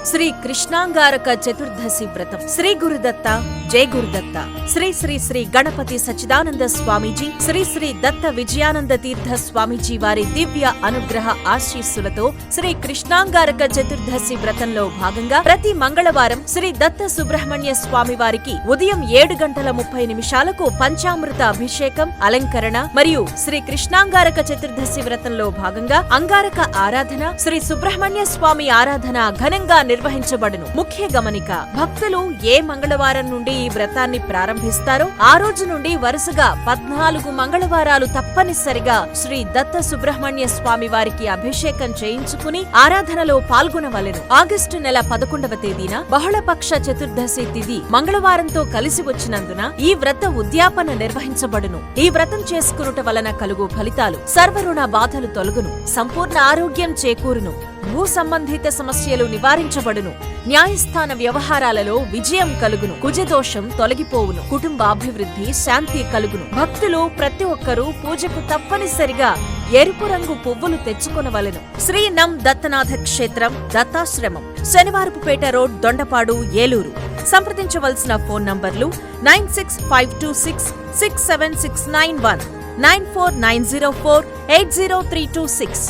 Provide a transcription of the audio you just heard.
శ్రీ కృష్ణాంగారక చతుర్దశి వ్రతం. శ్రీ గురుదత్త, జై గురుదత్త. శ్రీ శ్రీ శ్రీ గణపతి సచ్చిదానంద స్వామీజీ, శ్రీ శ్రీ దత్త విజయానంద తీర్థ స్వామీజీ వారి దివ్య అనుగ్రహ ఆశీస్సులతో శ్రీ కృష్ణాంగారక చతుర్దశి వ్రతంలో భాగంగా ప్రతి మంగళవారం శ్రీ దత్త సుబ్రహ్మణ్య స్వామి వారికి ఉదయం 7:30 పంచామృత అభిషేకం, అలంకరణ మరియు శ్రీ కృష్ణాంగారక చతుర్దశి వ్రతంలో భాగంగా అంగారక ఆరాధన, శ్రీ సుబ్రహ్మణ్య స్వామి ఆరాధన ఘనంగా నిర్వహించబడును. ముఖ్య గమనిక: భక్తులు ఏ మంగళవారం నుండి ఈ వ్రతాన్ని ప్రారంభిస్తారో ఆ రోజు నుండి వరుసగా 14 మంగళవారాలు తప్పనిసరిగా శ్రీ దత్త సుబ్రహ్మణ్య స్వామి వారికి అభిషేకం చేయించుకుని ఆరాధనలో పాల్గొనవలెను. ఆగస్టు నెల 11వ తేదీన బహుళపక్ష చతుర్దశి తిథి మంగళవారంతో కలిసి వచ్చినందున ఈ వ్రత ఉద్యాపన నిర్వహించబడును. ఈ వ్రతం చేసుకునుట వలన కలుగు ఫలితాలు: సర్వరుణ బాధలు తొలగును, సంపూర్ణ ఆరోగ్యం చేకూరును, భూ సంబంధిత సమస్యలు నివారించబడును, న్యాయస్థాన వ్యవహారాలలో విజయం కలుగును, కుజదోషం తొలగిపోవును, కుటుంబాభివృద్ధి, శాంతి కలుగును. భక్తులు ప్రతి ఒక్కరూ పూజకు తప్పనిసరిగా ఎరుపు రంగు పువ్వులు తెచ్చుకొనవలెను. శ్రీ నం దత్తనాథ క్షేత్రం, దత్తాశ్రమం, శనివారపుపేట రోడ్, దొండపాడు, ఏలూరు. సంప్రదించవలసిన ఫోన్ నంబర్లు 9652667691, 9490480326.